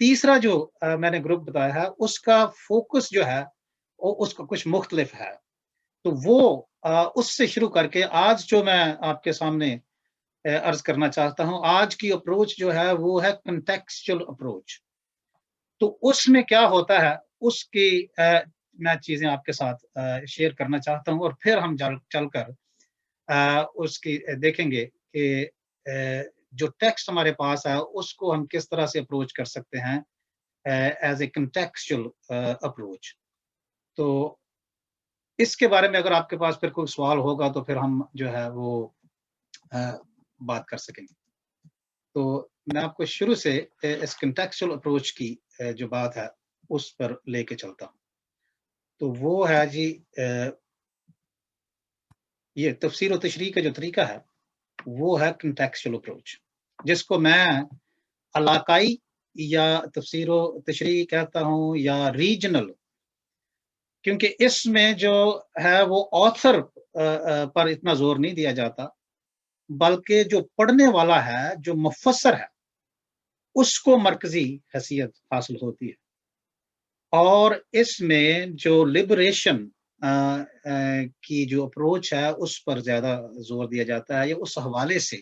تیسرا جو میں نے گروپ بتایا ہے اس کا فوکس جو ہے اس کا کچھ مختلف ہے، تو وہ اس سے شروع کر کے آج جو میں آپ کے سامنے عرض کرنا چاہتا ہوں، آج کی اپروچ جو ہے وہ ہے کنٹیکسچل اپروچ. تو اس میں کیا ہوتا ہے اس کی میں چیزیں آپ کے ساتھ شیئر کرنا چاہتا ہوں، اور پھر ہم چل کر اس کی دیکھیں گے کہ جو ٹیکسٹ ہمارے پاس ہے اس کو ہم کس طرح سے اپروچ کر سکتے ہیں ایز اے کنٹیکسچل اپروچ. تو اس کے بارے میں اگر آپ کے پاس پھر کوئی سوال ہوگا تو پھر ہم جو ہے وہ بات کر سکیں گے. تو میں آپ کو شروع سے اس کنٹیکسچل اپروچ کی جو بات ہے اس پر لے کے چلتا ہوں. تو وہ ہے جی یہ تفسیر و تشریح کا جو طریقہ ہے وہ ہے کنٹیکسچل اپروچ، جس کو میں علاقائی یا تفسیر و تشریح کہتا ہوں یا ریجنل، کیونکہ اس میں جو ہے وہ آتھر پر اتنا زور نہیں دیا جاتا، بلکہ جو پڑھنے والا ہے، جو مفسر ہے، اس کو مرکزی حیثیت حاصل ہوتی ہے. اور اس میں جو لبریشن کی جو اپروچ ہے اس پر زیادہ زور دیا جاتا ہے، یا اس حوالے سے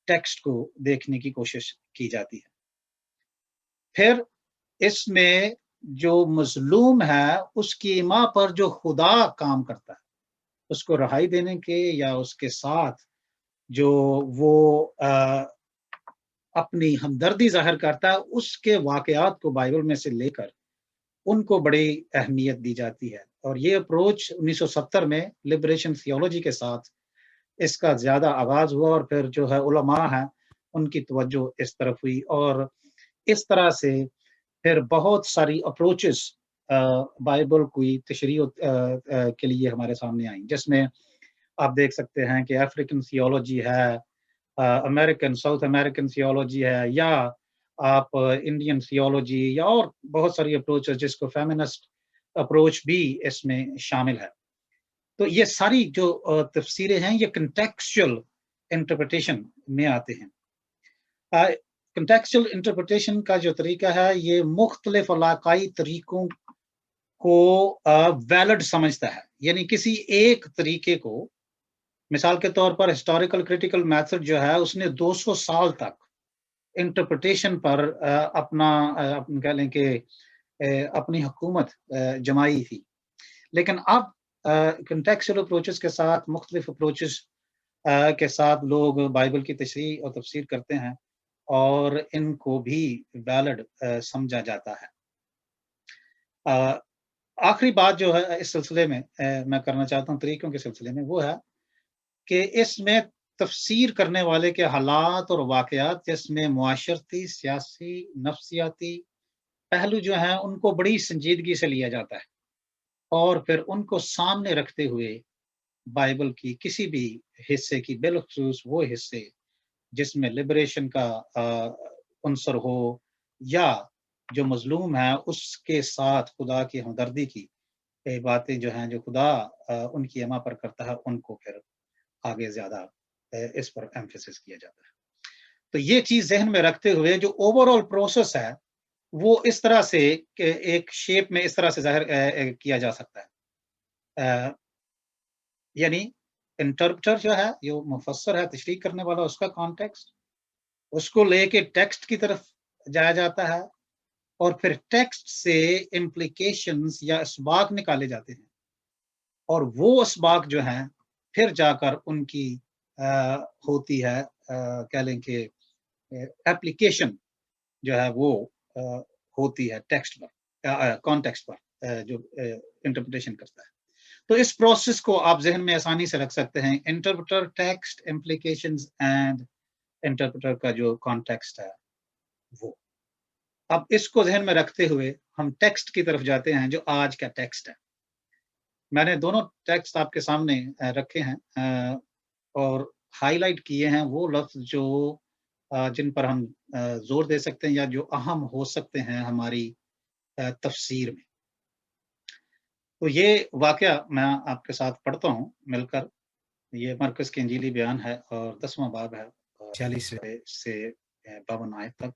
ٹیکسٹ کو دیکھنے کی کوشش کی جاتی ہے. پھر اس میں جو مظلوم ہے اس کی ماں پر جو خدا کام کرتا ہے اس کو رہائی دینے کے یا اس کے ساتھ جو وہ اپنی ہمدردی ظاہر کرتا ہے، اس کے واقعات کو بائبل میں سے لے کر ان کو بڑی اہمیت دی جاتی ہے. اور یہ اپروچ 1970 میں لبریشن تھیولوجی کے ساتھ اس کا زیادہ آغاز ہوا، اور پھر جو ہے علماء ہیں ان کی توجہ اس طرف ہوئی، اور اس طرح سے پھر بہت ساری اپروچز بائبل کی تشریح کے لیے ہمارے سامنے آئیں، جس میں آپ دیکھ سکتے ہیں کہ افریقن تھیولوجی ہے، امریکن ساؤتھ امریکن تھیولوجی ہے، یا آپ انڈین تھیولوجی، یا اور بہت ساری اپروچ جس کو فیمنسٹ اپروچ بھی اس میں شامل ہے. تو یہ ساری جو تفسیریں ہیں یہ کنٹیکسچل انٹرپریٹیشن میں آتے ہیں. کنٹیکسچل انٹرپریٹیشن کا جو طریقہ ہے یہ مختلف علاقائی طریقوں کو ویلڈ سمجھتا ہے، یعنی کسی ایک طریقے کو، مثال کے طور پر ہسٹوریکل کریٹیکل میتھڈ جو ہے اس نے 200 سال تک انٹرپریٹیشن پر اپنا کہہ لیں کہ اپنی حکومت جمائی تھی. لیکن اب کنٹیکسچل اپروچز کے ساتھ، مختلف اپروچز کے ساتھ لوگ بائبل کی تشریح اور تفسیر کرتے ہیں، اور ان کو بھی ویلڈ سمجھا جاتا ہے. آخری بات جو ہے اس سلسلے میں میں کرنا چاہتا ہوں طریقوں کے سلسلے میں، وہ ہے کہ اس میں تفسیر کرنے والے کے حالات اور واقعات، جس میں معاشرتی، سیاسی، نفسیاتی پہلو جو ہیں ان کو بڑی سنجیدگی سے لیا جاتا ہے، اور پھر ان کو سامنے رکھتے ہوئے بائبل کی کسی بھی حصے کی، بالخصوص وہ حصے جس میں لبریشن کا عنصر ہو، یا جو مظلوم ہے اس کے ساتھ خدا کی ہمدردی کی باتیں جو ہیں جو خدا ان کی اما پر کرتا ہے، ان کو پھر آگے زیادہ اس پر ایمفیسس کیا جاتا ہے. تو یہ چیز ذہن میں رکھتے ہوئے جو اوور آل پروسیس ہے وہ اس طرح سے کہ ایک شیپ میں اس طرح سے ظاہر کیا جا سکتا ہے. یعنی انٹرپریٹر جو ہے، جو مفسر ہے، تشریح کرنے والا، اس کا کانٹیکسٹ، اس کو لے کے ٹیکسٹ کی طرف جایا جاتا ہے، اور پھر ٹیکسٹ سے امپلیکیشنز یا اسباق نکالے جاتے ہیں، اور وہ اسباق جو ہیں پھر جا کر ان کی ہوتی ہے کہہ لیں کہ ایپلیکیشن جو ہے وہ ہوتی ہے ٹیکسٹ پر، کانٹیکسٹ پر جو انٹرپریٹیشن کرتا ہے. تو اس پروسیس کو آپ ذہن میں آسانی سے رکھ سکتے ہیں، interpreter, text, implications and interpreter کا جو کانٹیکسٹ ہے وہ. اب اس کو ذہن میں رکھتے ہوئے ہم ٹیکسٹ کی طرف جاتے ہیں جو آج کا ٹیکسٹ ہے. میں نے دونوں ٹیکسٹ آپ کے سامنے رکھے ہیں اور ہائی لائٹ کیے ہیں وہ لفظ جو جن پر ہم زور دے سکتے ہیں یا جو اہم ہو سکتے ہیں ہماری تفسیر میں. تو یہ واقعہ میں آپ کے ساتھ پڑھتا ہوں مل کر. یہ مرکز کے انجیلی بیان ہے اور 10واں باب ہے، 46 سے 52 آیت تک.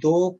2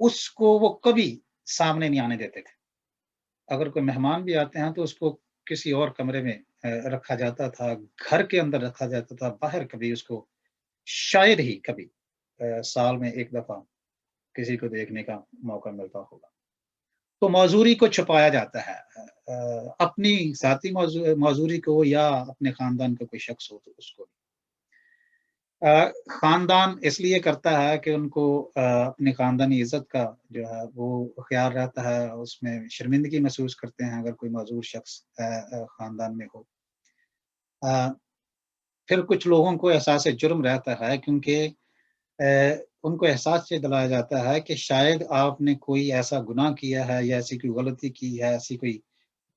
اس کو وہ کبھی سامنے نہیں آنے دیتے تھے. اگر کوئی مہمان بھی آتے ہیں تو اس کو کسی اور کمرے میں رکھا جاتا تھا، گھر کے اندر رکھا جاتا تھا، باہر کبھی اس کو شاید ہی کبھی سال میں ایک دفعہ کسی کو دیکھنے کا موقع ملتا ہوگا. تو معذوری کو چھپایا جاتا ہے، اپنی ذاتی معذوری کو یا اپنے خاندان کا کوئی شخص ہو تو اس کو. خاندان اس لیے کرتا ہے کہ ان کو اپنی خاندانی عزت کا جو ہے وہ خیال رہتا ہے، اس میں شرمندگی محسوس کرتے ہیں اگر کوئی معذور شخص خاندان میں ہو. پھر کچھ لوگوں کو احساس جرم رہتا ہے کیونکہ ان کو احساس یہ دلایا جاتا ہے کہ شاید آپ نے کوئی ایسا گناہ کیا ہے یا ایسی کوئی غلطی کی ہے، ایسی کوئی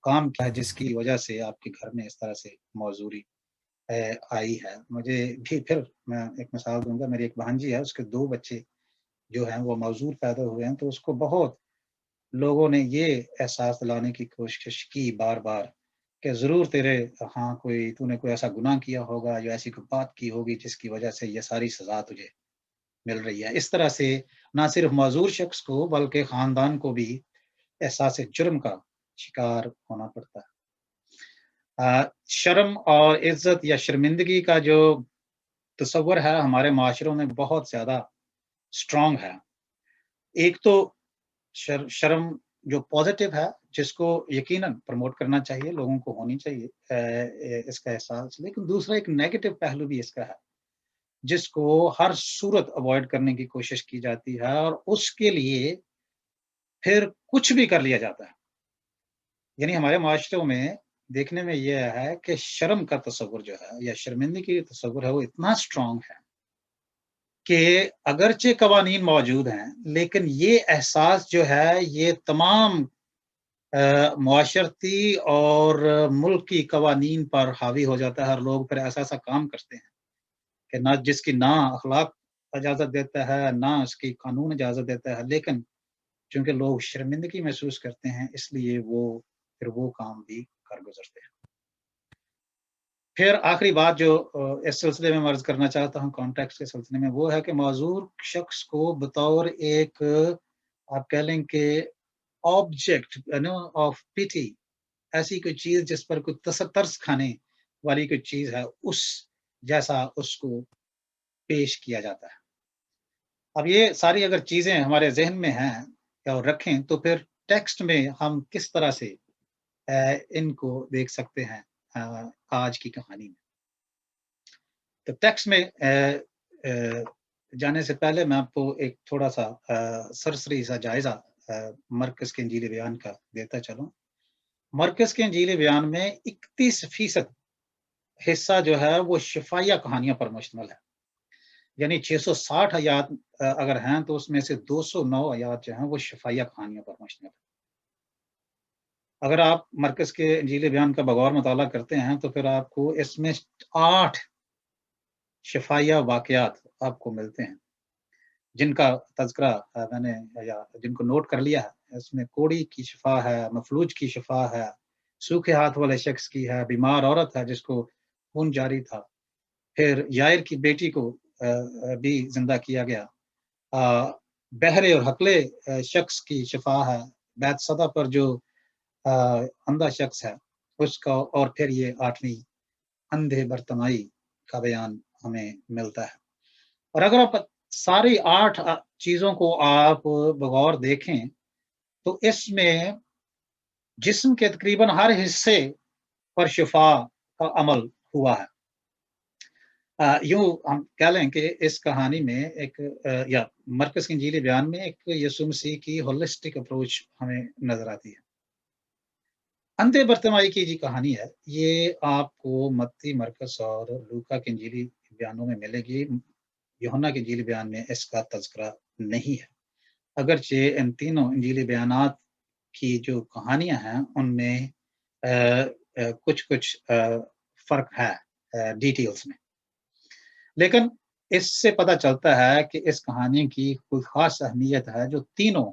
کام کیا ہے جس کی وجہ سے آپ کے گھر میں اس طرح سے معذوری آئی ہے. مجھے بھی پھر میں ایک مثال دوں گا. میری ایک بھانجی ہے، اس کے 2 بچے جو ہیں وہ معذور پیدا ہوئے ہیں، تو اس کو بہت لوگوں نے یہ احساس دلانے کی کوشش کی بار بار کہ ضرور تیرے ہاں تو نے کوئی ایسا گناہ کیا ہوگا یا ایسی کوئی بات کی ہوگی جس کی وجہ سے یہ ساری سزا تجھے مل رہی ہے. اس طرح سے نہ صرف معذور شخص کو بلکہ خاندان کو بھی احساس جرم کا شکار ہونا پڑتا ہے. شرم اور عزت یا شرمندگی کا جو تصور ہے ہمارے معاشروں میں بہت زیادہ اسٹرانگ ہے. ایک تو شرم جو پازیٹیو ہے، جس کو یقیناً پروموٹ کرنا چاہیے، لوگوں کو ہونی چاہیے اس کا احساس. لیکن دوسرا ایک نیگیٹو پہلو بھی اس کا ہے جس کو ہر صورت اوائڈ کرنے کی کوشش کی جاتی ہے اور اس کے لیے پھر کچھ بھی کر لیا جاتا ہے. یعنی ہمارے معاشروں میں دیکھنے میں یہ ہے کہ شرم کا تصور جو ہے یا شرمندگی کا تصور ہے وہ اتنا اسٹرانگ ہے کہ اگرچہ قوانین موجود ہیں لیکن یہ احساس جو ہے یہ تمام معاشرتی اور ملکی قوانین پر حاوی ہو جاتا ہے. ہر لوگ پھر ایسا کام کرتے ہیں کہ نہ جس کی نہ اخلاق اجازت دیتا ہے نہ اس کی قانون اجازت دیتا ہے، لیکن چونکہ لوگ شرمندگی محسوس کرتے ہیں اس لیے پھر وہ کام بھی کر گزرتے ہیں. پھر آخری بات جو اس سلسلے میں عرض کرنا چاہتا ہوں کانٹیکسٹ کے سلسلے میں، وہ ہے کہ معذور شخص کو بطور ایک آپ کہہ لیں کہ آبجیکٹ آف پیٹی، ایسی کوئی چیز جس پر کوئی ترس کھانے والی کوئی چیز ہے، اس جیسا اس کو پیش کیا جاتا ہے. اب یہ ساری اگر چیزیں ہمارے ذہن میں ہیں اور رکھیں تو پھر ٹیکسٹ میں ہم کس طرح سے ان کو دیکھ سکتے ہیں آج کی کہانی میں. تو ٹیکسٹ میں جانے سے پہلے میں آپ کو ایک تھوڑا سا سرسری سا جائزہ مرکز کے انجیل بیان کا دیتا چلوں. مرکز کے انجیل بیان میں 31% حصہ جو ہے وہ شفائیہ کہانیاں پر مشتمل ہے. یعنی 660 آیات اگر ہیں تو اس میں سے 209 آیات جو ہیں وہ شفائیہ کہانیوں پر مشتمل ہے. اگر آپ مرکز کے انجیل بیان کا بغور مطالعہ کرتے ہیں تو پھر آپ کو اس میں 8 شفائیہ واقعات آپ کو ملتے ہیں جن کا تذکرہ میں نے یا جن کو نوٹ کر لیا ہے. اس میں کوڑی کی شفا ہے، مفلوج کی شفا ہے، سوکھے ہاتھ والے شخص کی ہے، بیمار عورت ہے جس کو خون جاری تھا، پھر یائر کی بیٹی کو بھی زندہ کیا گیا، بہرے اور ہکلے شخص کی شفا ہے، بیت صدا پر جو اندھا شخص ہے اس کا، اور پھر یہ 8ویں اندھے برتمائی کا بیان ہمیں ملتا ہے. اور اگر آپ ساری 8 چیزوں کو آپ بغور دیکھیں تو اس میں جسم کے تقریباً ہر حصے پر شفا کا عمل ہوا ہے. یوں ہم کہہ لیں کہ اس کہانی میں ایک یا مرکز کی انجیلی بیان میں ایک یسوع مسیح کی ہولسٹک اپروچ ہمیں نظر آتی ہے. اندھے برتمائی کی جو کہانی ہے یہ آپ کو متی، مرکز اور لوکا کے انجیلی بیانوں میں ملے گی. یوحنا کے انجیلی بیان میں اس کا تذکرہ نہیں ہے، اگرچہ ان تینوں انجیلی بیانات کی جو کہانیاں ہیں ان میں کچھ فرق ہے ڈیٹیلز میں. لیکن اس سے پتہ چلتا ہے کہ اس کہانی کی کوئی خاص اہمیت ہے جو تینوں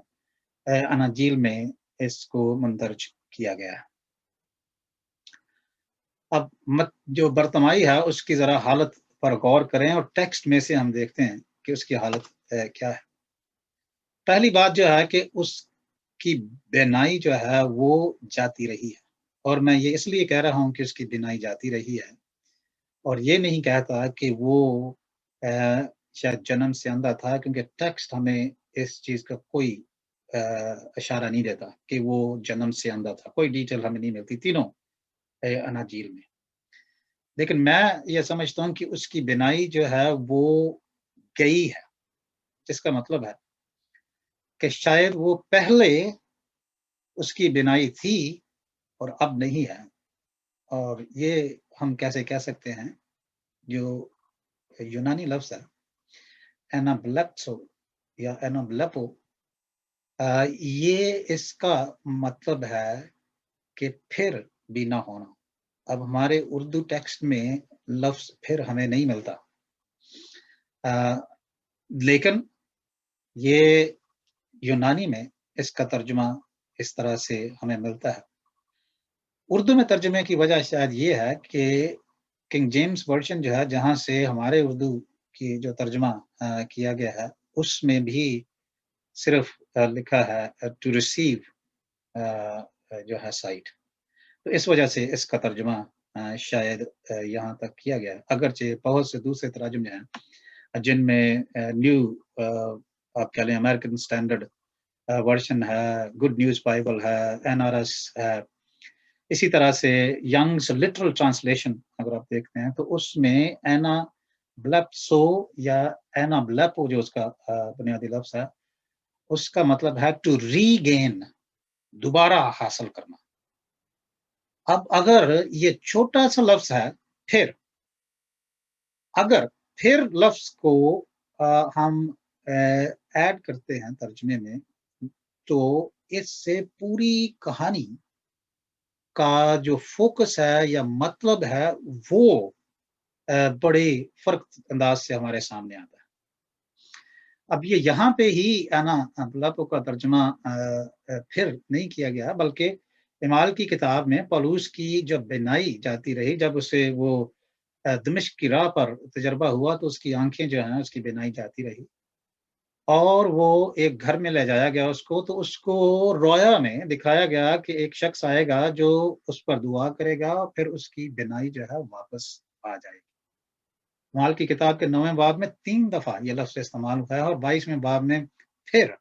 اناجیل میں اس کو مندرج کیا گیا ہے. اب جو برتمائی ہے اس کی ذرا حالت پر غور کریں اور ٹیکسٹ میں سے ہم دیکھتے ہیں کہ اس کی حالت کیا ہے. پہلی بات جو ہے کہ اس کی بینائی جو ہے وہ جاتی رہی ہے، اور میں یہ اس لیے کہہ رہا ہوں کہ اس کی بینائی جاتی رہی ہے، اور یہ نہیں کہتا کہ وہ شاید جنم سے اندھا تھا، کیونکہ ٹیکسٹ ہمیں اس چیز کا کوئی اشارہ نہیں دیتا کہ وہ جنم سے اندھا تھا، کوئی ڈیٹیل ہمیں نہیں ملتی تینوں اناجیل میں. لیکن میں یہ سمجھتا ہوں کہ اس کی بینائی جو ہے وہ گئی ہے، جس کا مطلب ہے کہ شاید وہ پہلے اس کی بینائی تھی اور اب نہیں ہے. اور یہ ہم کیسے کہہ سکتے ہیں؟ جو یونانی لفظ ہے اینابلیپسو یا اینابلیپو، یہ اس کا مطلب ہے کہ پھر بھی نہ ہونا. اب ہمارے اردو ٹیکسٹ میں لفظ پھر ہمیں نہیں ملتا، لیکن یہ یونانی میں اس کا ترجمہ اس طرح سے ہمیں ملتا ہے. اردو میں ترجمے کی وجہ شاید یہ ہے کہ کنگ جیمز ورژن جو ہے، جہاں سے ہمارے اردو کی جو ترجمہ کیا گیا ہے، اس میں بھی صرف لکھا ہے ٹو ریسیو جو ہے سائٹ. تو اس وجہ سے اس کا ترجمہ شاید یہاں تک کیا گیا ہے، اگرچہ بہت سے دوسرے تراجم جو ہیں جن میں نیو آپ کہہ لیں امریکن اسٹینڈرڈ ورژن ہے، گڈ نیوز بائبل ہے، NRS ہے، اسی طرح سے ینگز لٹرل ٹرانسلیشن اگر آپ دیکھتے ہیں تو اس میں اینا بلیپسو یا اینا بلیپو جو اس کا بنیادی لفظ ہے، اس کا مطلب ہے ٹو ری گین، دوبارہ حاصل کرنا. اب اگر یہ چھوٹا سا لفظ ہے پھر، اگر پھر لفظ کو ہم ایڈ کرتے ہیں ترجمے میں، تو اس سے پوری کہانی کا جو فوکس ہے یا مطلب ہے وہ بڑے فرق انداز سے ہمارے سامنے آتا ہے. اب یہ یہاں پہ ہی اینابلیپو کا ترجمہ پھر نہیں کیا گیا، بلکہ اعمال کی کتاب میں پولوس کی جب بینائی جاتی رہی، جب اسے وہ دمشق کی راہ پر تجربہ ہوا تو اس کی آنکھیں جو ہیں اس کی بینائی جاتی رہی، اور وہ ایک گھر میں لے جایا گیا اس کو، تو اس کو رویا میں دکھایا گیا کہ ایک شخص آئے گا جو اس پر دعا کرے گا، اور پھر اس کی بینائی جو ہے واپس آ جائے گی. اعمال کی کتاب کے 9ویں باب میں 3 دفعہ یہ لفظ استعمال ہوا ہے، اور 22ویں باب میں پھر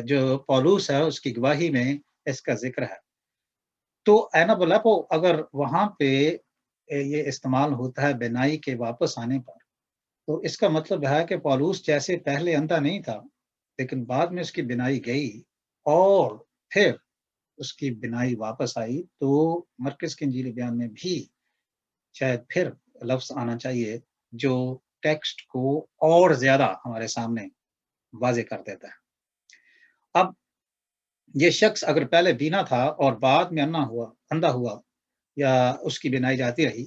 جو پولوس ہے اس کی گواہی میں اس کا ذکر ہے. تو اینابلیپو اگر وہاں پہ یہ استعمال ہوتا ہے بینائی کے واپس آنے پر، تو اس کا مطلب ہے کہ پولوس جیسے پہلے اندھا نہیں تھا، لیکن بعد میں اس کی بینائی گئی اور پھر اس کی بینائی واپس آئی. تو مرکز کی انجیل بیان میں بھی شاید پھر لفظ آنا چاہیے جو ٹیکسٹ کو اور زیادہ ہمارے سامنے واضح کر دیتا ہے. اب یہ شخص اگر پہلے بینا تھا اور بعد میں اندھا ہوا یا اس کی بینائی جاتی رہی،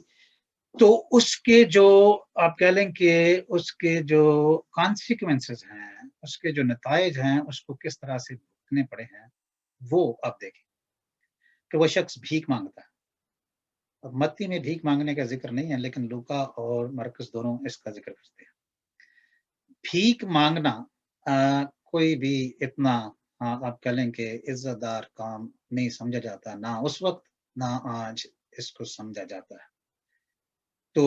تو اس کے جو آپ کہہ لیں کہ اس کے جو کانسیکوینسز ہیں، اس کے جو نتائج ہیں، اس کو کس طرح سے بھگتنے پڑے ہیں، وہ آپ دیکھیں کہ وہ شخص بھیک مانگتا ہے. اب متی میں بھیک مانگنے کا ذکر نہیں ہے، لیکن لوکا اور مرکز دونوں اس کا ذکر کرتے ہیں. بھیک مانگنا کوئی بھی اتنا آپ کہہ لیں کہ عزت دار کام نہیں سمجھا جاتا، نہ اس وقت نہ آج اس کو سمجھا جاتا ہے. تو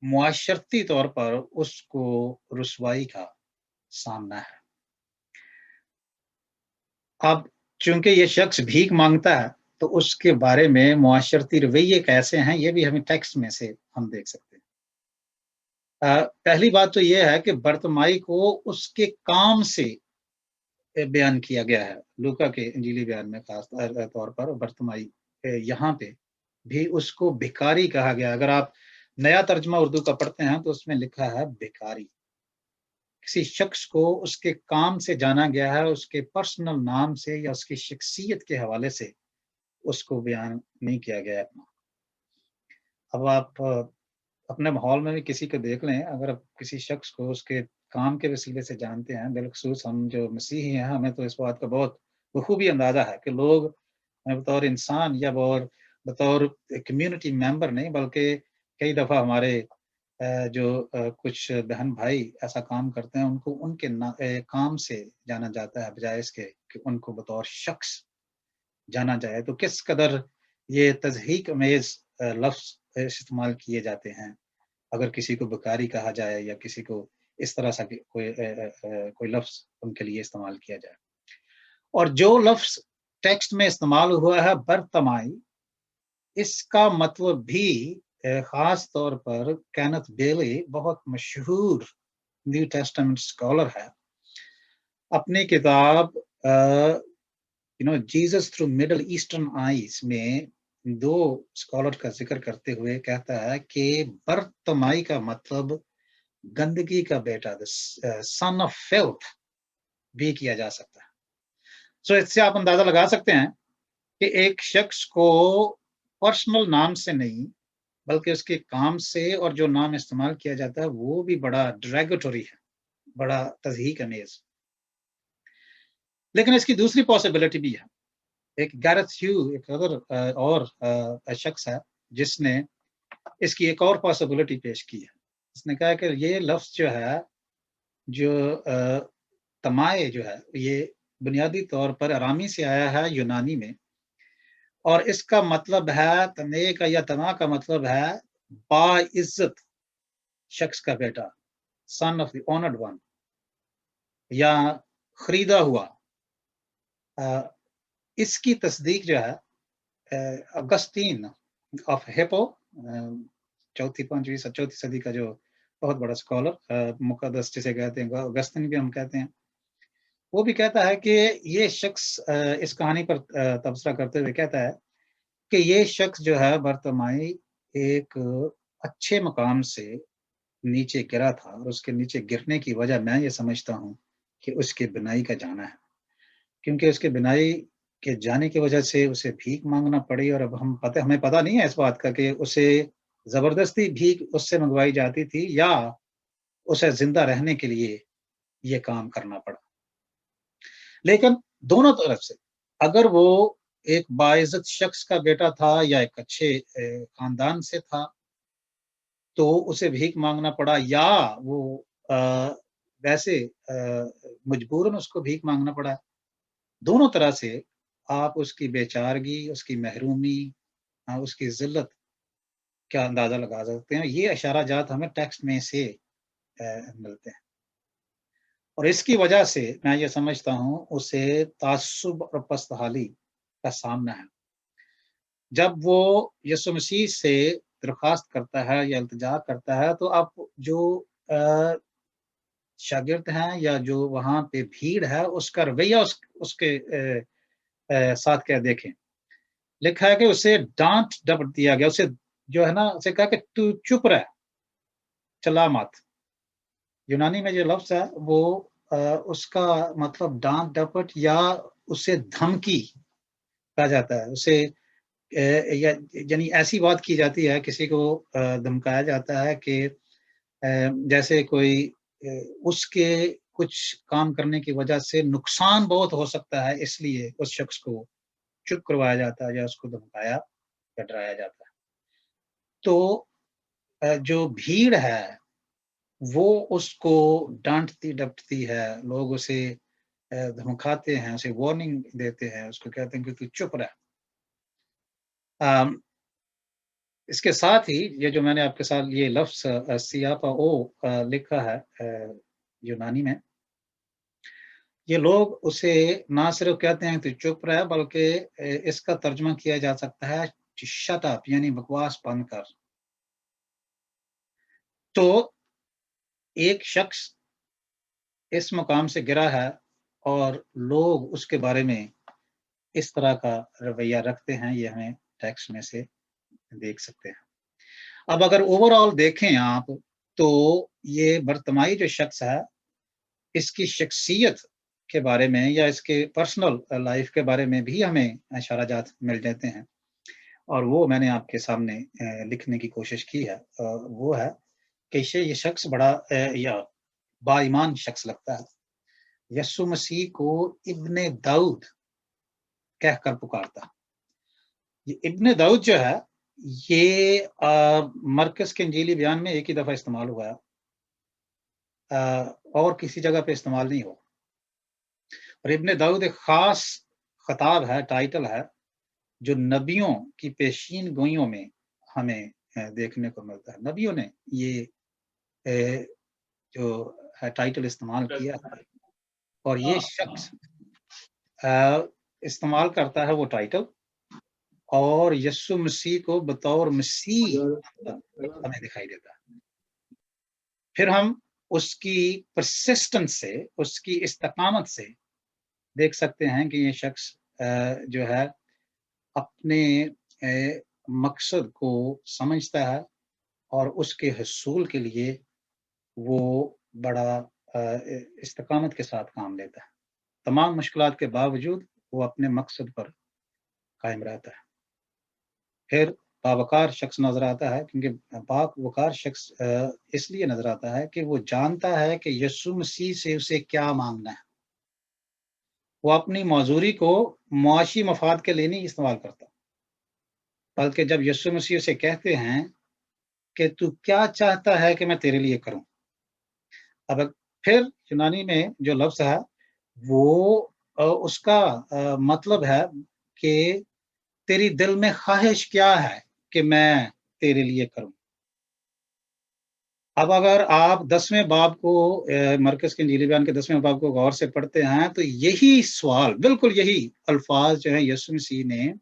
معاشرتی طور پر اس کو رسوائی کا سامنا ہے. اب چونکہ یہ شخص بھیک مانگتا ہے تو اس کے بارے میں معاشرتی رویے کیسے ہیں یہ بھی ہمیں ٹیکسٹ میں سے ہم دیکھ سکتے ہیں. پہلی بات تو یہ ہے کہ برتمائی کو اس کے کام سے بیان کیا گیا ہے. لوکا کے انجیلی بیان میں خاص طور پر برتمائی یہاں پہ بھی اس کو بھکاری کہا گیا. اگر آپ نیا ترجمہ اردو کا پڑھتے ہیں تو اس میں لکھا ہے بھکاری. کسی شخص کو اس کے کام سے جانا گیا ہے، اس کے پرسنل نام سے یا اس کی شخصیت کے حوالے سے اس کو بیان نہیں کیا گیا اپنا. اب آپ اپنے ماحول میں بھی کسی کو دیکھ لیں، اگر آپ کسی شخص کو اس کے کام کے وسیلے سے جانتے ہیں، بالخصوص ہم جو مسیحی ہیں، ہمیں تو اس بات کا بہت بخوبی اندازہ ہے کہ لوگ بطور انسان یا بطور کمیونٹی ممبر نہیں، بلکہ کئی دفعہ ہمارے جو کچھ بہن بھائی ایسا کام کرتے ہیں ان کو ان کے کام سے جانا جاتا ہے بجائے اس کے کہ ان کو بطور شخص جانا جائے. تو کس قدر یہ تضحیک امیز لفظ استعمال کیے جاتے ہیں اگر کسی کو بکاری کہا جائے یا کسی کو اس طرح سے کوئی لفظ ان کے لیے استعمال کیا جائے. اور جو لفظ ٹیکسٹ میں استعمال ہوا ہے برتمائی، اس کا مطلب بھی خاص طور پر کینتھ بیلی بہت مشہور نیو ٹیسٹمنٹ اسکالر ہے، اپنی کتاب Jesus through Middle Eastern eyes میں دو اسکالر کا ذکر کرتے ہوئے کہتا ہے کہ برتمائی کا مطلب گندگی کا بیٹا، سن آف فیلتھ بھی کیا جا سکتا ہے. سو اس سے آپ اندازہ لگا سکتے ہیں کہ ایک شخص کو پرسنل نام سے نہیں بلکہ اس کے کام سے اور جو نام استعمال کیا جاتا ہے وہ بھی بڑا ڈریگیٹوری ہے، بڑا تضحیک امیز. لیکن اس کی دوسری پاسبلٹی بھی ہے. ایک گیرتھ ہیو ایک اور شخص ہے جس نے اس کی ایک اور پاسبلٹی پیش کی ہے. اس نے کہا کہ یہ لفظ جو ہے، جو تمائے جو ہے، یہ بنیادی طور پر آرامی سے آیا ہے یونانی میں، اور اس کا مطلب ہے تمے کا یا تما کا مطلب ہے باعزت شخص کا بیٹا، سن آف دی آنرڈ ون، یا خریدا ہوا. اس کی تصدیق جو ہے اگسطین آف ہیپو، چوتھی صدی کا جو بہت بڑا اسکالر، مقدس جسے کہتے ہیں، اگسطین بھی ہم کہتے ہیں، وہ بھی کہتا ہے کہ یہ شخص اس کہانی پر تبصرہ کرتے ہوئے کہتا ہے کہ یہ شخص جو ہے برتمائی ایک اچھے مقام سے نیچے گرا تھا، اور اس کے نیچے گرنے کی وجہ میں یہ سمجھتا ہوں کہ اس کے بنائی کا جانا ہے، کیونکہ اس کے بنائی کے جانے کی وجہ سے اسے بھیک مانگنا پڑی. اور اب ہمیں پتہ نہیں ہے اس بات کا کہ اسے زبردستی بھیک اس سے منگوائی جاتی تھی یا اسے زندہ رہنے کے لیے یہ کام کرنا پڑا. لیکن دونوں طرف سے اگر وہ ایک باعزت شخص کا بیٹا تھا یا ایک اچھے خاندان سے تھا تو اسے بھیک مانگنا پڑا، یا وہ ویسے مجبوراً اس کو بھیک مانگنا پڑا. دونوں طرح سے آپ اس کی بے چارگی، اس کی محرومی، اس کی ذلت کا اندازہ لگا سکتے ہیں. یہ اشارہ جات ہمیں ٹیکسٹ میں سے ملتے ہیں، اور اس کی وجہ سے میں یہ سمجھتا ہوں اسے تعصب اور پست حالی کا سامنا ہے. جب وہ یسوع مسیح سے درخواست کرتا ہے یا التجا کرتا ہے تو آپ جو شاگرد ہیں یا جو وہاں پہ بھیڑ ہے اس کا رویہ اس کے ساتھ کیا دیکھیں. لکھا ہے کہ اسے ڈانٹ ڈپٹ دیا گیا، اسے جو ہے نا اسے کہا کہ تو چپ رہ، چلا مت. یونانی میں جو لفظ ہے وہ اس کا مطلب ڈانٹ ڈپٹ یا اسے دھمکی کہا جاتا ہے. اسے یعنی ایسی بات کی جاتی ہے، کسی کو دھمکایا جاتا ہے کہ جیسے کوئی اس کے کچھ کام کرنے کی وجہ سے نقصان بہت ہو سکتا ہے، اس لیے اس شخص کو چپ کروایا جاتا ہے یا اس کو دھمکایا یا ڈرایا جاتا ہے. تو جو بھیڑ ہے وہ اس کو ڈانٹتی ڈپٹتی ہے، لوگ اسے دھمکاتے ہیں، اسے وارننگ دیتے ہیں، اس کو کہتے ہیں کہ تو چپ رہ. اس کے ساتھ ہی یہ جو میں نے آپ کے ساتھ یہ لفظ سیاپا او لکھا ہے یونانی میں، یہ لوگ اسے نہ صرف کہتے ہیں تو چپ رہ، بلکہ اس کا ترجمہ کیا جا سکتا ہے شٹ اپ، یعنی بکواس بند کر. تو ایک شخص اس مقام سے گرا ہے اور لوگ اس کے بارے میں اس طرح کا رویہ رکھتے ہیں، یہ ہمیں ٹیکسٹ میں سے دیکھ سکتے ہیں. اب اگر اوور آل دیکھیں آپ تو یہ برتمائی جو شخص ہے اس کی شخصیت کے بارے میں یا اس کے پرسنل لائف کے بارے میں بھی ہمیں اشارہ جات مل جاتے ہیں، اور وہ میں نے آپ کے سامنے لکھنے کی کوشش کی ہے. وہ ہے کہ یہ شخص بڑا یا با ایمان شخص لگتا ہے، یسوع مسیح کو ابن داؤد کہہ کر پکارتا. یہ ابن داؤد جو ہے یہ مرکز کے انجیلی بیان میں ایک ہی دفعہ استعمال ہوا ہے، اور کسی جگہ پہ استعمال نہیں ہوا. اور ابن داؤد ایک خاص خطاب ہے، ٹائٹل ہے، جو نبیوں کی پیشین گوئیوں میں ہمیں دیکھنے کو ملتا ہے. نبیوں نے یہ جو ہے ٹائٹل استعمال کیا ہے، اور یہ شخص استعمال کرتا ہے وہ ٹائٹل، اور یسوع مسیح کو بطور مسیح ہمیں دکھائی دیتا ہے. پھر ہم اس کی پرسسٹنس سے، اس کی استقامت سے دیکھ سکتے ہیں کہ یہ شخص جو ہے اپنے مقصد کو سمجھتا ہے اور اس کے حصول کے لیے وہ بڑا استقامت کے ساتھ کام لیتا ہے. تمام مشکلات کے باوجود وہ اپنے مقصد پر قائم رہتا ہے. پھر باوقار شخص نظر آتا ہے، کیونکہ باوقار شخص اس لیے نظر آتا ہے کہ وہ جانتا ہے کہ یسوع مسیح سے اسے کیا مانگنا ہے. وہ اپنی معذوری کو معاشی مفاد کے لیے نہیں استعمال کرتا، بلکہ جب یسوع مسیح اسے کہتے ہیں کہ تو کیا چاہتا ہے کہ میں تیرے لیے کروں، اب پھر یونانی میں جو لفظ ہے وہ اس کا مطلب ہے کہ تیری دل میں خواہش کیا ہے کہ میں تیرے لیے کروں. اب اگر آپ 10ویں باب کو مرکز کے انجیلی بیان کے 10ویں باب کو غور سے پڑھتے ہیں تو یہی سوال، بالکل یہی الفاظ جو ہے یسوع مسیح نے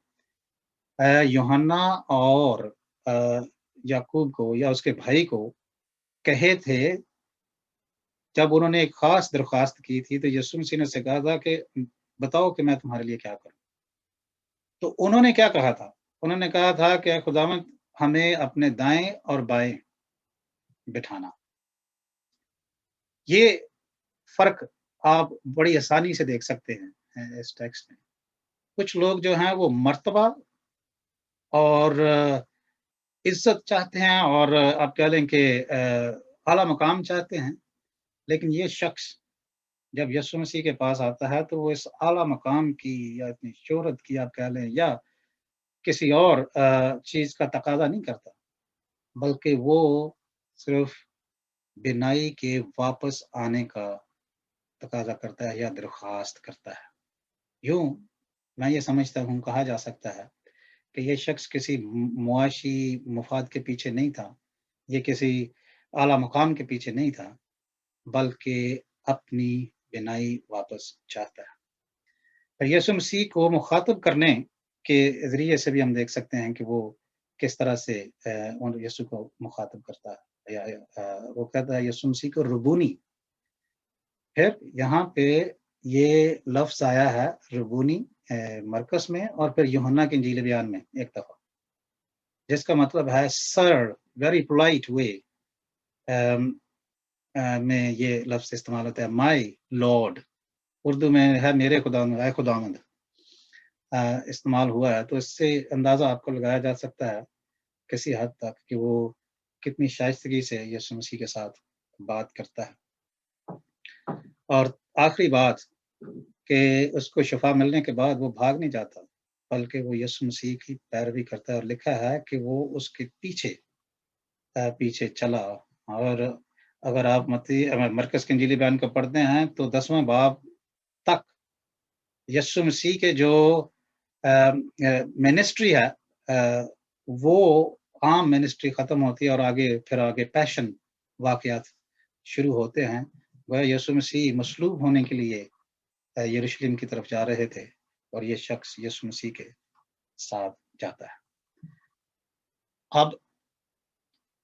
یوحنا اور یعقوب کو یا اس کے بھائی کو کہے تھے جب انہوں نے ایک خاص درخواست کی تھی. تو یسوع مسیح نے سے کہا تھا کہ بتاؤ کہ میں تمہارے لیے کیا کروں. تو انہوں نے کیا کہا تھا؟ انہوں نے کہا تھا کہ خداوند ہمیں اپنے دائیں اور بائیں بٹھانا. یہ فرق آپ بڑی آسانی سے دیکھ سکتے ہیں اس ٹیکسٹ میں. کچھ لوگ جو ہیں وہ مرتبہ اور عزت چاہتے ہیں، اور آپ کہہ لیں کہ اعلیٰ مقام چاہتے ہیں، لیکن یہ شخص جب یسوع مسیح کے پاس آتا ہے تو وہ اس اعلیٰ مقام کی یا اتنی شہرت کی آپ کہہ لیں یا کسی اور چیز کا تقاضا نہیں کرتا، بلکہ وہ صرف بینائی کے واپس آنے کا تقاضا کرتا ہے یا درخواست کرتا ہے. یوں میں یہ سمجھتا ہوں کہا جا سکتا ہے کہ یہ شخص کسی معاشی مفاد کے پیچھے نہیں تھا، یہ کسی اعلیٰ مقام کے پیچھے نہیں تھا، بلکہ اپنی بینائی واپس چاہتا ہے. یسوع مسیح کو مخاطب کرنے کے ذریعے سے بھی ہم دیکھ سکتے ہیں کہ وہ کس طرح سے یسوع کو مخاطب کرتا ہے، یا وہ کہتا ہے یسوع مسیح کو ربونی. پھر یہاں پہ یہ لفظ آیا ہے ربونی مرکز میں، اور پھر یوحنا کے انجیل بیان میں ایک دفعہ، جس کا مطلب ہے سر، ویری پولائٹ وے میں یہ لفظ استعمال ہوتا ہے. مائی لارڈ اردو میں ہے میرے خداوند، اے خداوند استعمال ہوا ہے. تو اس سے اندازہ آپ کو لگایا جا سکتا ہے کسی حد تک کہ وہ کتنی شائستگی سے یسوع مسیح کے ساتھ بات کرتا ہے. اور آخری بات کہ اس کو شفا ملنے کے بعد وہ بھاگ نہیں جاتا، بلکہ وہ یسوع مسیح کی پیروی کرتا ہے، اور لکھا ہے کہ وہ اس کے پیچھے چلا. اور اگر آپ مرکز کے انجیلی بیان کو پڑھتے ہیں تو 10واں باب تک یسوع مسیح کے جو منسٹری ہے وہ عام منسٹری ختم ہوتی ہے، اور آگے پیشن واقعات شروع ہوتے ہیں. وہ یسوع مسیح مصلوب ہونے کے لیے یروشلم کی طرف جا رہے تھے، اور یہ شخص یسوع مسیح کے ساتھ جاتا ہے. اب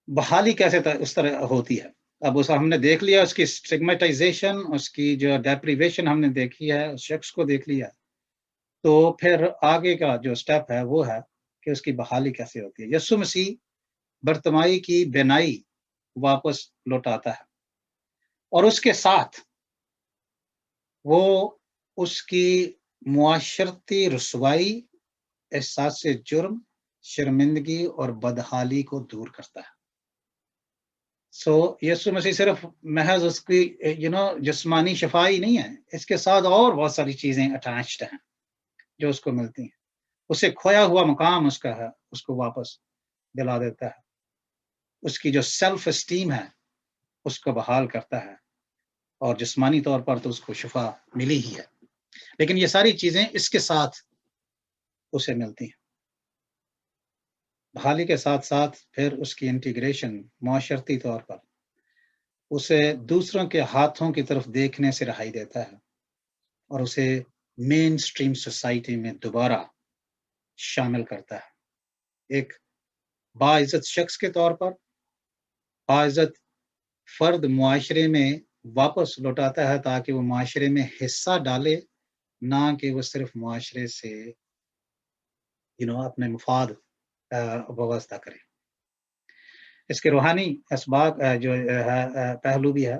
بحالی کیسے اس طرح ہوتی ہے؟ اب ہم نے دیکھ لیا اس کی اسٹگمیٹائزیشن، اس کی جو ڈیپریویشن ہم نے دیکھی ہے، اس شخص کو دیکھ لیا. تو پھر آگے کا جو سٹیپ ہے وہ ہے کہ اس کی بحالی کیسے ہوتی ہے. یسوع مسیح برتمائی کی بینائی واپس لوٹاتا ہے، اور اس کے ساتھ وہ اس کی معاشرتی رسوائی، احساس جرم، شرمندگی اور بدحالی کو دور کرتا ہے. یسوع مسیح صرف محض اس کی جسمانی شفائی نہیں ہے، اس کے ساتھ اور بہت ساری چیزیں اٹیچڈ ہیں جو اس کو ملتی ہیں. اسے کھویا ہوا مقام اس کا ہے، اس کو واپس دلا دیتا ہے، اس کی جو سیلف اسٹیم ہے اس کو بحال کرتا ہے، اور جسمانی طور پر تو اس کو شفا ملی ہی ہے، لیکن یہ ساری چیزیں اس کے ساتھ اسے ملتی ہیں۔ بحالی کے ساتھ ساتھ پھر اس کی انٹیگریشن معاشرتی طور پر اسے دوسروں کے ہاتھوں کی طرف دیکھنے سے رہائی دیتا ہے اور اسے مین سٹریم سوسائٹی میں دوبارہ شامل کرتا ہے، ایک باعزت شخص کے طور پر باعزت فرد معاشرے میں واپس لوٹاتا ہے تاکہ وہ معاشرے میں حصہ ڈالے، نہ کہ وہ صرف معاشرے سے اپنے مفاد وابستہ کرے۔ اس کے روحانی اسباق جو ہے پہلو بھی ہے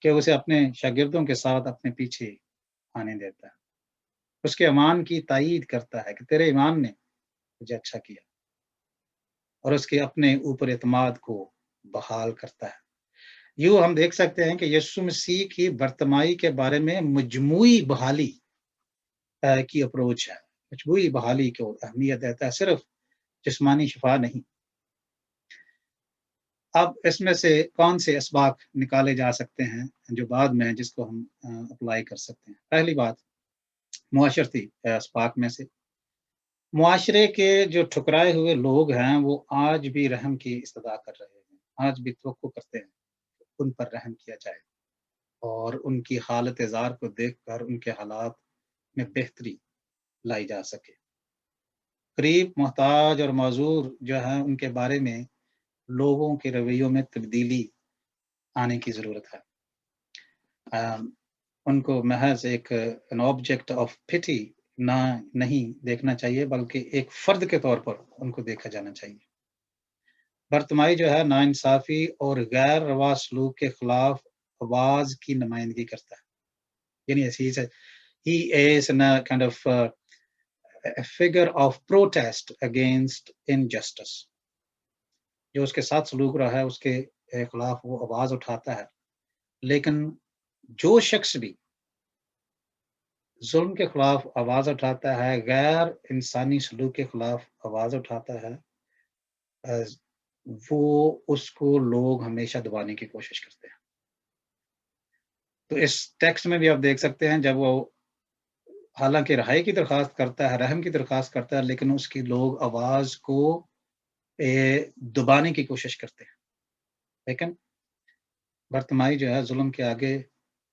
کہ اسے اپنے شاگردوں کے ساتھ اپنے پیچھے آنے دیتا ہے، اس کے ایمان کی تائید کرتا ہے کہ تیرے ایمان نے مجھے اچھا کیا، اور اس کے اپنے اوپر اعتماد کو بحال کرتا ہے۔ یوں ہم دیکھ سکتے ہیں کہ یسوع مسیح کی برتمائی کے بارے میں مجموعی بحالی کی اپروچ ہے، مجموعی بحالی کو اہمیت دیتا ہے، صرف جسمانی شفا نہیں۔ اب اس میں سے کون سے اسباق نکالے جا سکتے ہیں جو بعد میں جس کو ہم اپلائی کر سکتے ہیں؟ پہلی بات معاشرتی اسباق میں سے معاشرے کے جو ٹھکرائے ہوئے لوگ ہیں وہ آج بھی رحم کی استدعا کر رہے ہیں، آج بھی توقع کرتے ہیں ان پر رحم کیا جائے اور ان کی حالت زار کو دیکھ کر ان کے حالات میں بہتری لائی جا سکے۔ غریب، محتاج اور معذور جو ہیں ان کے بارے میں لوگوں کے رویوں میں تبدیلی آنے کی ضرورت ہے۔ ان کو محض ایک آبجیکٹ آف پٹی نہیں دیکھنا چاہیے، بلکہ ایک فرد کے طور پر ان کو دیکھا جانا چاہیے۔ برتمائی جو ہے ناانصافی اور غیر روا سلوک کے خلاف آواز کی نمائندگی کرتا ہے، یعنی he is a kind of a figure of protest against injustice۔ جو اس کے ساتھ سلوک رہا ہے اس کے خلاف وہ آواز اٹھاتا ہے، لیکن جو شخص بھی ظلم کے خلاف آواز اٹھاتا ہے، غیر انسانی سلوک کے خلاف آواز اٹھاتا ہے، وہ اس کو لوگ ہمیشہ دبانے کی کوشش کرتے ہیں۔ تو اس ٹیکسٹ میں بھی آپ دیکھ سکتے ہیں جب وہ حالانکہ رہائی کی درخواست کرتا ہے، رحم کی درخواست کرتا ہے، لیکن اس کی لوگ آواز کو دبانے کی کوشش کرتے ہیں، لیکن برتمائی جو ہے ظلم کے آگے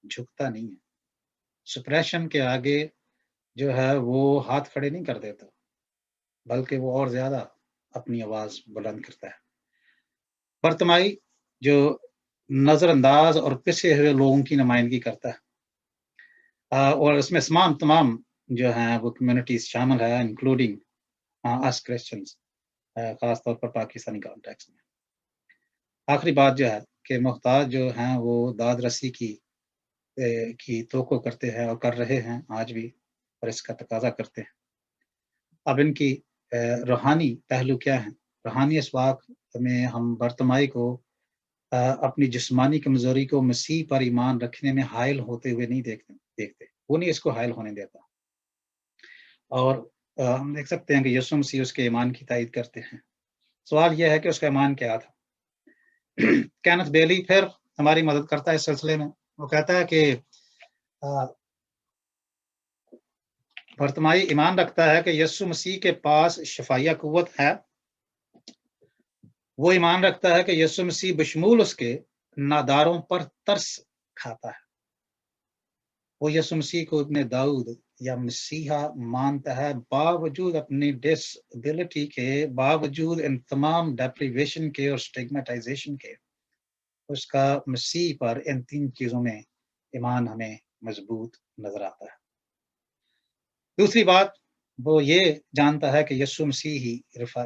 جھکتا نہیں ہے، سپریشن کے آگے جو ہے وہ ہاتھ کھڑے نہیں کر دیتا، بلکہ وہ اور زیادہ اپنی آواز بلند کرتا ہے۔ برتمائی جو نظر انداز اور پسے ہوئے لوگوں کی نمائندگی کرتا ہے، اور اس میں تمام جو ہیں وہ کمیونٹیز شامل ہے، انکلوڈنگ اس کرسچنز، خاص طور پر پاکستانی کانٹیکس میں۔ آخری بات جو ہے کہ محتاج جو ہیں وہ داد رسی کی توقع کرتے ہیں اور کر رہے ہیں آج بھی، اور اس کا تقاضا کرتے ہیں۔ اب ان کی روحانی پہلو کیا ہیں؟ روحانی اسباق میں ہم برتمائی کو اپنی جسمانی کمزوری کو مسیح پر ایمان رکھنے میں حائل ہوتے ہوئے نہیں دیکھتے، وہ نہیں اس کو حائل ہونے دیتا، اور ہم دیکھ سکتے ہیں کہ یسوع مسیح اس کے ایمان کی تائید کرتے ہیں۔ سوال یہ ہے کہ اس کا ایمان کیا تھا؟ کینتھ بیلی پھر ہماری مدد کرتا ہے اس سلسلے میں، وہ کہتا ہے کہ برتمائی ایمان رکھتا ہے کہ یسوع مسیح کے پاس شفائیہ قوت ہے، وہ ایمان رکھتا ہے کہ یسوع مسیح بشمول اس کے ناداروں پر ترس کھاتا ہے، وہ یسوع مسیح کو ابن داؤد یا مسیحا مانتا ہے، باوجود اپنی ڈس ایبلٹی کے، باوجود ان تمام ڈیپریویشن کے اور سٹیگمیٹائزیشن کے، اس کا مسیح پر ان تین چیزوں میں ایمان ہمیں مضبوط نظر آتا ہے۔ دوسری بات وہ یہ جانتا ہے کہ یسوع مسیح ہی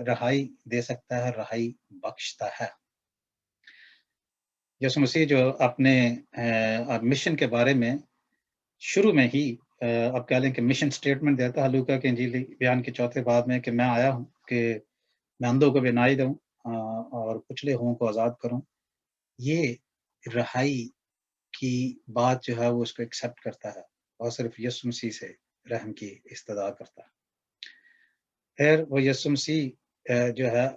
رہائی دے سکتا ہے، رہائی بخشتا ہے۔ یسوع مسیح جو اپنے مشن کے بارے میں شروع میں ہی اب کہہ لیں کہ مشن سٹیٹمنٹ دیتا ہے لوکا کے انجیلی بیان کے چوتھے باب میں کہ میں آیا ہوں کہ میں اندھوں کو بینائی دوں اور کچلے ہوں کو آزاد کروں، یہ رہائی کی بات جو ہے وہ اس کو ایکسیپٹ کرتا ہے اور صرف یسوع مسیح سے رحم کی استدعا کرتا ہے۔ پھر وہ یسوع مسیح جو ہے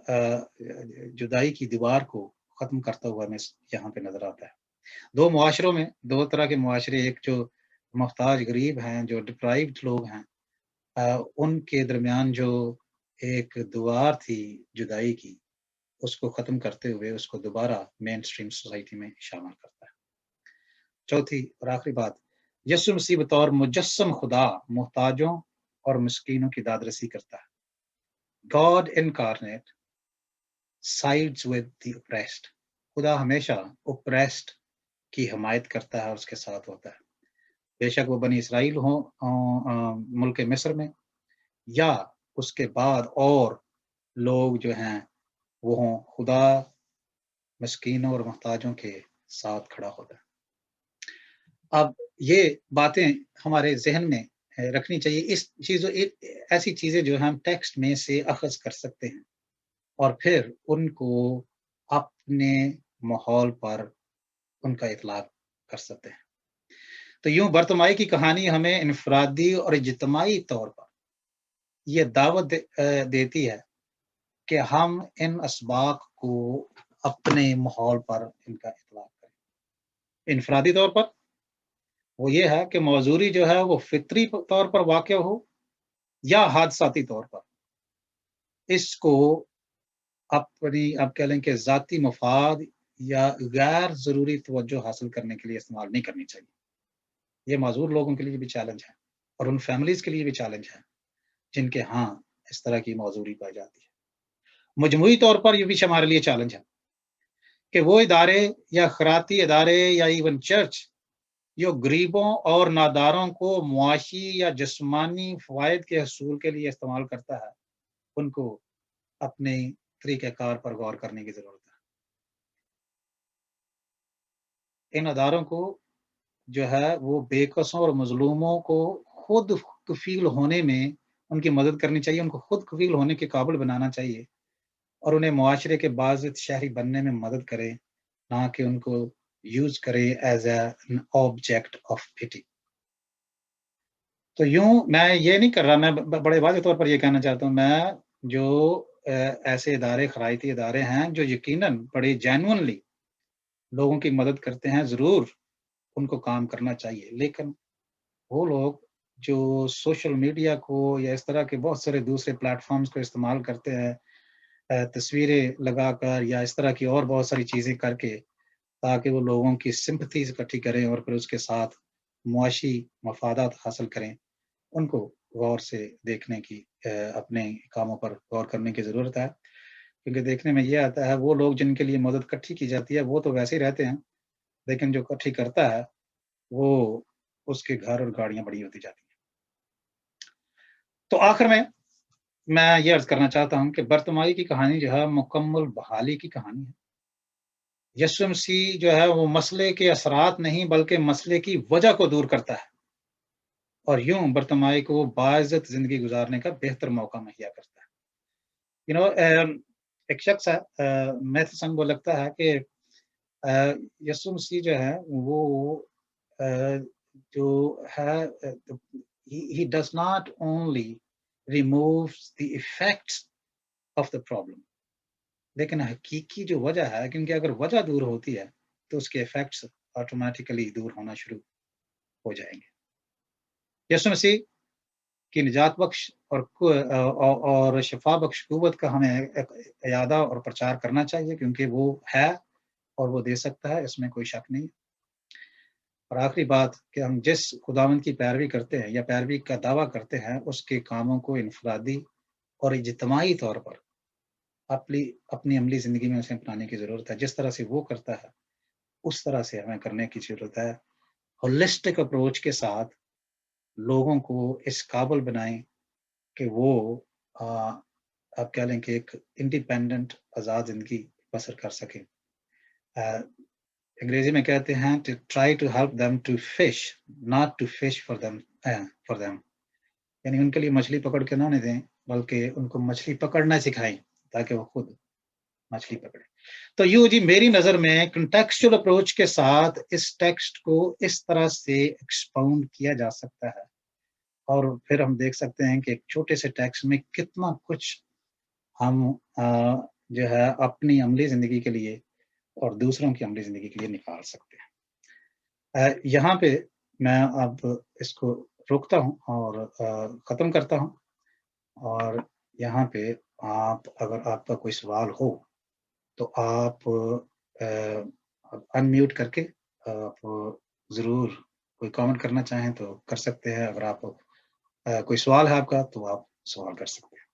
جدائی کی دیوار کو ختم کرتا ہوا ہمیں یہاں پہ نظر آتا ہے. دو معاشروں میں دو طرح کے معاشرے، ایک جو محتاج غریب ہیں، جو ڈپرائیوڈ لوگ ہیں، ان کے درمیان جو ایک دیوار تھی جدائی کی، اس کو ختم کرتے ہوئے اس کو دوبارہ مین سٹریم سوسائٹی میں شامل کرتا ہے. چوتھی اور آخری بات، یسوع مسیح بطور مجسم خدا محتاجوں اور مسکینوں کی دادرسی کرتا ہے. God incarnate sides with the oppressed. خدا ہمیشہ oppressed کی حمایت کرتا ہے اور اس کے ساتھ ہوتا ہے. بے شک وہ بنی اسرائیل ہوں ملک مصر میں، یا اس کے بعد اور لوگ جو ہیں وہ ہوں، خدا مسکینوں اور محتاجوں کے ساتھ کھڑا ہوتا ہے. اب یہ باتیں ہمارے ذہن میں رکھنی چاہیے. اس چیزوں ایسی چیزیں جو ہم ٹیکسٹ میں سے اخذ کر سکتے ہیں اور پھر ان کو اپنے ماحول پر ان کا اطلاق کر سکتے ہیں. تو یوں برتمائی کی کہانی ہمیں انفرادی اور اجتماعی طور پر یہ دعوت دیتی ہے کہ ہم ان اسباق کو اپنے ماحول پر ان کا اطلاق کریں. انفرادی طور پر وہ یہ ہے کہ معذوری جو ہے وہ فطری طور پر واقع ہو یا حادثاتی طور پر، اس کو اپنی آپ کہہ لیں کہ ذاتی مفاد یا غیر ضروری توجہ حاصل کرنے کے لیے استعمال نہیں کرنی چاہیے. یہ معذور لوگوں کے لیے بھی چیلنج ہے اور ان فیملیز کے لیے بھی چیلنج ہے جن کے ہاں اس طرح کی معذوری پائی جاتی ہے. مجموعی طور پر یہ بھی ہمارے لیے چیلنج ہے کہ وہ ادارے یا خیراتی ادارے یا ایون چرچ جو غریبوں اور ناداروں کو معاشی یا جسمانی فوائد کے حصول کے لیے استعمال کرتا ہے، ان کو اپنے طریقہ کار پر غور کرنے کی ضرورت ہے. ان اداروں کو جو ہے وہ بے قصوں اور مظلوموں کو خود کفیل ہونے میں ان کی مدد کرنی چاہیے، ان کو خود کفیل ہونے کے قابل بنانا چاہیے اور انہیں معاشرے کے باعزت شہری بننے میں مدد کرے، نہ کہ ان کو یوز کرے ایز این آبجیکٹ آف پٹی. تو یوں میں یہ نہیں کر رہا، میں بڑے واضح طور پر یہ کہنا چاہتا ہوں، میں جو ایسے ادارے خیراتی ادارے ہیں جو یقیناً بڑے جینوئنلی لوگوں کی مدد کرتے ہیں، ضرور ان کو کام کرنا چاہیے. لیکن وہ لوگ جو سوشل میڈیا کو یا اس طرح کے بہت سارے دوسرے پلیٹ فارمز کو استعمال کرتے ہیں تصویریں لگا کر یا اس طرح کی اور بہت ساری چیزیں کر کے تاکہ وہ لوگوں کی سمپتھیز اکٹھی کریں اور پھر اس کے ساتھ معاشی مفادات حاصل کریں، ان کو غور سے دیکھنے کی اپنے کاموں پر غور کرنے کی ضرورت ہے. کیونکہ دیکھنے میں یہ آتا ہے وہ لوگ جن کے لیے مدد اکٹھی کی جاتی ہے وہ تو ویسے ہی رہتے ہیں، لیکن جو اکٹھی کرتا ہے وہ اس کے گھر اور گاڑیاں بڑی ہوتی جاتی ہیں. تو آخر میں یہ عرض کرنا چاہتا ہوں کہ برتمائی کی کہانی جو ہے مکمل بحالی کی کہانی ہے. یسوع مسیح جو ہے وہ مسئلے کے اثرات نہیں بلکہ مسئلے کی وجہ کو دور کرتا ہے اور یوں برتمائی کو باعزت زندگی گزارنے کا بہتر موقع مہیا کرتا ہے. ایک شخص ہے میتھسن، وہ لگتا ہے کہ یسوع مسیح جو ہے وہ جو ہے he does not only removes the effects of the problem، لیکن حقیقی جو وجہ ہے، کیونکہ اگر وجہ دور ہوتی ہے تو اس کے ایفیکٹس آٹومیٹیکلی دور ہونا شروع ہو جائیں گے. یسوع مسیح کی نجات بخش اور شفا بخش قوت کا ہمیں اعادہ اور پرچار کرنا چاہیے، کیونکہ وہ ہے اور وہ دے سکتا ہے، اس میں کوئی شک نہیں. اور آخری بات کہ ہم جس خداوند کی پیروی کرتے ہیں یا پیروی کا دعویٰ کرتے ہیں، اس کے کاموں کو انفرادی اور اجتماعی طور پر اپنی عملی زندگی میں اسے اپنانے کی ضرورت ہے. جس طرح سے وہ کرتا ہے اس طرح سے ہمیں کرنے کی ضرورت ہے. ہولسٹک اپروچ کے ساتھ لوگوں کو اس قابل بنائیں کہ وہ آپ کہہ لیں کہ ایک انڈیپینڈنٹ آزاد زندگی بسر کر سکیں. انگریزی میں کہتے ہیں to try to help them to fish, not to fish for them. یعنی ان کے لیے مچھلی پکڑ کے نہ دیں بلکہ ان کو مچھلی پکڑنا سکھائیں تاکہ وہ خود مچھلی پکڑے. تو یوں جی میری نظر میں کنٹیکسچل اپروچ کے ساتھ اس ٹیکسٹ کو اس طرح سے ایکسپاؤنڈ کیا جا سکتا ہے اور پھر ہم دیکھ سکتے ہیں کہ ایک چھوٹے سے ٹیکسٹ میں کتنا کچھ ہم جو ہے اپنی عملی زندگی کے لیے اور دوسروں کی عملی زندگی کے لیے نکال سکتے ہیں. یہاں پہ میں اب اس کو روکتا ہوں اور ختم کرتا ہوں, اور یہاں پہ اگر آپ کا کوئی سوال ہو تو آپ انمیوٹ کر کے آپ ضرور کوئی کامنٹ کرنا چاہیں تو کر سکتے ہیں. اگر آپ کوئی سوال ہے آپ کا تو آپ سوال کر سکتے ہیں.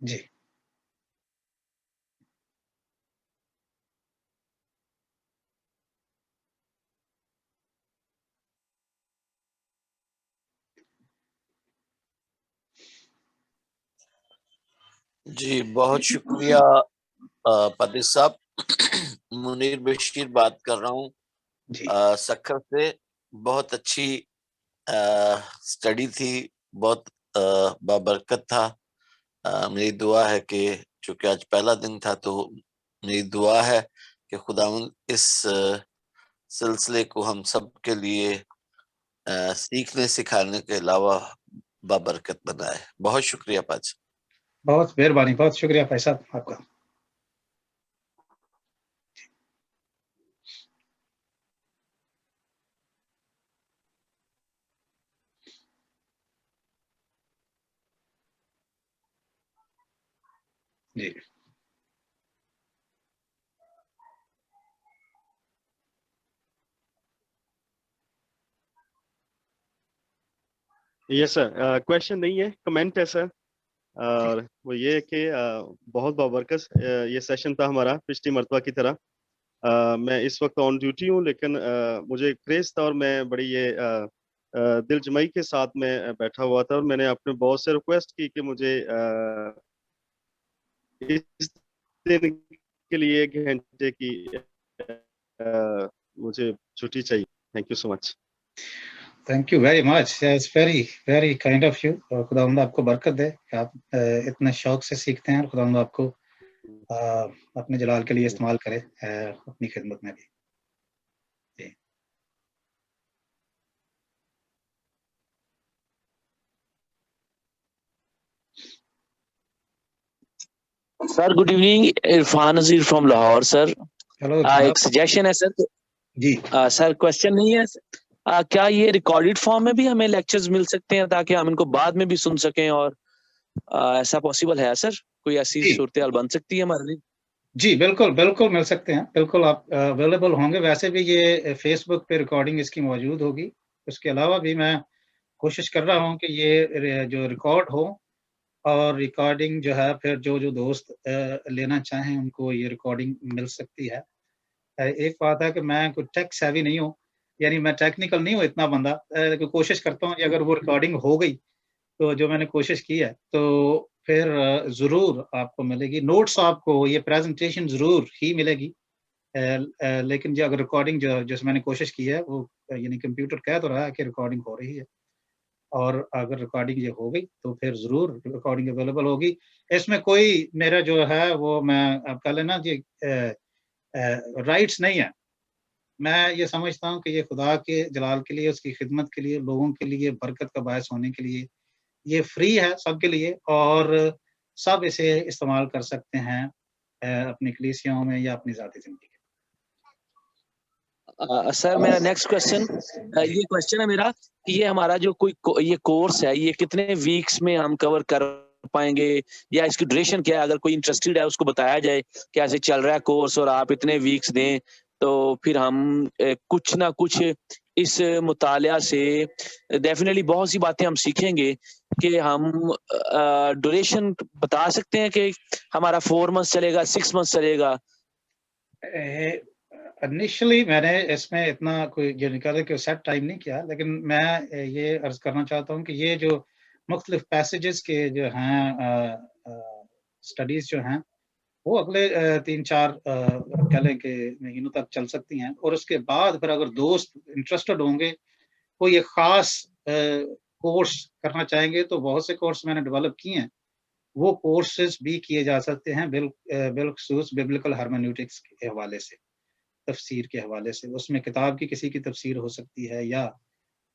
جی جی بہت شکریہ پادری صاحب. منیر بشیر بات کر رہا ہوں جی سکھر سے. بہت اچھی اسٹڈی تھی, بہت بابرکت تھا. میری دعا ہے کہ چونکہ آج پہلا دن تھا تو میری دعا ہے کہ خداوند اس سلسلے کو ہم سب کے لیے سیکھنے سکھانے کے علاوہ بابرکت بنائے. بہت شکریہ پاج. بہت مہربانی, بہت شکریہ بھائی صاحب آپ کا. جی یس سر, کوشچن نہیں ہے, کمنٹ ہے سر. اور وہ یہ کہ بہت بابرکت یہ سیشن تھا ہمارا پچھلی مرتبہ کی طرح. میں اس وقت آن ڈیوٹی ہوں, لیکن مجھے کریز تھا اور میں بڑی یہ دل جمعی کے ساتھ میں بیٹھا ہوا تھا, اور میں نے اپنے باس سے ریکویسٹ کی کہ مجھے اس دن کے لیے 1 گھنٹے کی مجھے چھٹی چاہیے. Thank you so much. Thank you very much, it's very very kind of you. خداوند آپ کو برکت دے کہ آپ اتنے شوق سے سیکھتے ہیں, اور خداوند آپ کو اپنے جلال کے لیے استعمال کرے اپنی خدمت میں بھی. جی sir good evening, Irfan Nazir from Lahore. Sir hello ایک سجیشن ہے سر. جی سر کوشچن نہیں ہے, کیا یہ ریکارڈیڈ فارم میں بھی ہمیں لیکچرز مل سکتے ہیں تاکہ ہم ان کو بعد میں بھی سن سکیں, اور ایسا پاسبل ہے سر؟ کوئی ایسی جی صورتحال بن سکتی ہے ہمارے لیے؟ جی بالکل بالکل مل سکتے ہیں, بالکل آپ اویلیبل ہوں گے. ویسے بھی یہ فیس بک پہ ریکارڈنگ اس کی موجود ہوگی. اس کے علاوہ بھی میں کوشش کر رہا ہوں کہ یہ جو ریکارڈ ہو, اور ریکارڈنگ جو ہے پھر جو دوست لینا چاہیں ان کو یہ ریکارڈنگ مل سکتی ہے. ایک بات ہے کہ میں کوئی ٹیک سیوی نہیں ہوں, یعنی میں ٹیکنیکل نہیں ہوں اتنا بندہ, لیکن کوشش کرتا ہوں کہ اگر وہ ریکارڈنگ ہو گئی تو جو میں نے کوشش کی ہے تو پھر ضرور آپ کو ملے گی. نوٹس آپ کو یہ پریزنٹیشن ضرور ہی ملے گی, لیکن جو اگر ریکارڈنگ جس میں نے کوشش کی ہے وہ یعنی کمپیوٹر کہہ تو رہا ہے کہ ریکارڈنگ ہو رہی ہے, اور اگر ریکارڈنگ یہ ہو گئی تو پھر ضرور ریکارڈنگ اویلیبل ہوگی. اس میں کوئی میرا جو ہے وہ میں آپ کہہ لینا جی رائٹس نہیں ہے. میں یہ سمجھتا ہوں کہ یہ خدا کے جلال کے لیے, اس کی خدمت کے لیے, لوگوں کے لیے برکت کا باعث ہونے کے لیے یہ فری ہے سب کے لیے, اور سب اسے استعمال کر سکتے ہیں اپنی کلیسیاؤں میں یا اپنی ذاتی زندگی میں. سر میرا نیکسٹ کوشچن, یہ کوشچن ہے میرا کہ یہ ہمارا جو کوئی یہ کورس ہے یہ کتنے ویکس میں ہم کور کر پائیں گے, یا اس کی ڈیوریشن کیا ہے؟ اگر کوئی انٹرسٹیڈ ہے اس کو بتایا جائے کہ ایسے چل رہا ہے کورس اور آپ اتنے ویکس دیں, تو پھر ہم کچھ نہ کچھ اس مطالعہ سے ڈیفینیٹلی بہت سی باتیں ہم سیکھیں گے. کہ ہم ڈیوریشن بتا سکتے ہیں کہ ہمارا 4 months چلے گا, 6 months چلے گا؟ انیشلی میں نے اس میں اتنا کوئی جو نکالا کہ سیٹ ٹائم نہیں کیا, لیکن میں یہ عرض کرنا چاہتا ہوں کہ یہ جو مختلف پیسیجز کے جو ہیں اسٹڈیز جو ہیں وہ اگلے 3-4 کہہ لیں کہ مہینوں تک چل سکتی ہیں, اور اس کے بعد پھر اگر دوست انٹرسٹڈ ہوں گے کوئی ایک خاص کورس کرنا چاہیں گے تو بہت سے کورس میں نے ڈیولپ کیے ہیں, وہ کورسز بھی کیے جا سکتے ہیں بالخصوص ببلیکل ہرمینوٹکس کے حوالے سے, تفسیر کے حوالے سے. اس میں کتاب کی کسی کی تفسیر ہو سکتی ہے, یا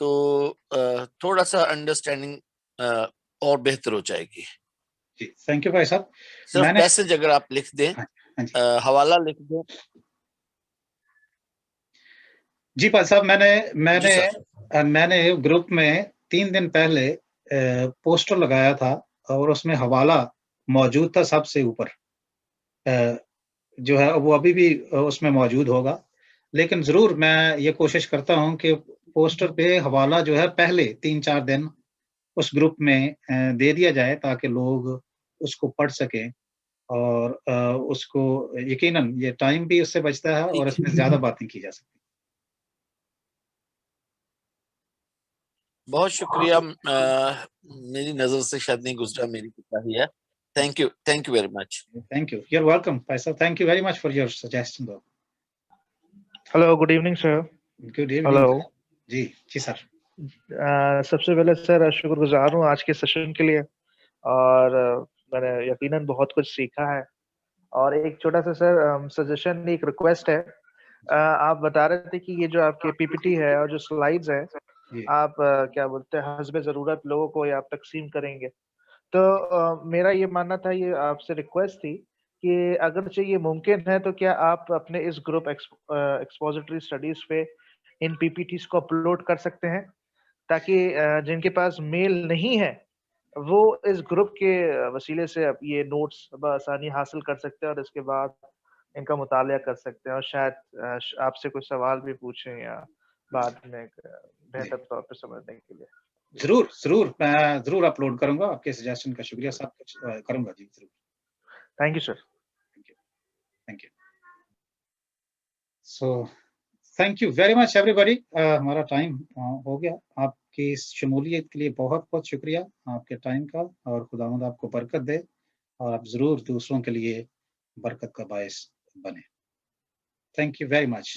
تو تھوڑا سا انڈرسٹینڈنگ اور بہتر ہو جائے گی. جی تھینک یو بھائی صاحب. صرف میسج اگر آپ لکھ دیں, حوالہ لکھ دیں. جی بھائی صاحب, میں نے گروپ میں 3 دن پہلے پوسٹر لگایا تھا اور اس میں حوالہ موجود تھا سب سے اوپر, جو ہے وہ ابھی بھی اس میں موجود ہوگا, لیکن ضرور میں یہ کوشش کرتا ہوں کہ پوسٹر پہ حوالہ جو ہے پہلے 3-4 دن اس گروپ میں دے دیا جائے تاکہ لوگ اس کو پڑھ سکیں, اور اس کو یقیناً یہ ٹائم بھی اس سے بچتا ہے اور اس میں زیادہ باتیں کی جا سکتی. بہت شکریہ. میری نظر سے شاید نہیں گزرا, میری پتہ ہی ہے. Thank you very much. Thank you, you are welcome بھائی صاحب. Thank you very much for your suggestion. Hello, good evening sir. Good evening. Hello. جی سر. سب سے پہلے سر شکر گزار ہوں آج کے سیشن کے لیے, اور میں نے یقیناً بہت کچھ سیکھا ہے. اور ایک چھوٹا سا سر سجیشن, ایک ریکویسٹ ہے. آپ بتا رہے تھے کہ یہ جو آپ کے پی پی ٹی ہے اور جو سلائیڈز ہیں, آپ کیا بولتے ہیں حسب ضرورت لوگوں کو یہ آپ تقسیم کریں گے. تو میرا یہ ماننا تھا, یہ آپ سے ریکویسٹ تھی کہ اگرچہ یہ ممکن ہے تو کیا آپ اپنے اس گروپ ایکسپوزیٹری اسٹڈیز پہ ان پی پی ٹیز کو اپلوڈ کر سکتے ہیں, تاکہ جن کے پاس میل نہیں ہے وہ اس گروپ کے وسیلے سے یہ نوٹس بآسانی حاصل کر سکتے ہیں اور اس کے بعد ان کا مطالعہ کر سکتے ہیں, اور شاید آپ سے کوئی سوال بھی پوچھیں یا بعد میں بہتر طور پہ سمجھنے کے لیے. ضرور میں ضرور اپلوڈ کروں گا. آپ کے سجیشن کا شکریہ صاحب, کروں گا. جی ضرور. Thank you sir. Thank you. So thank you very much everybody. ہمارا ٹائم ہو گیا. آپ کی شمولیت کے لیے بہت بہت شکریہ آپ کے ٹائم کا, اور خداوند آپ کو برکت دے, اور آپ ضرور دوسروں کے لیے برکت کا باعث بنے. Thank you very much.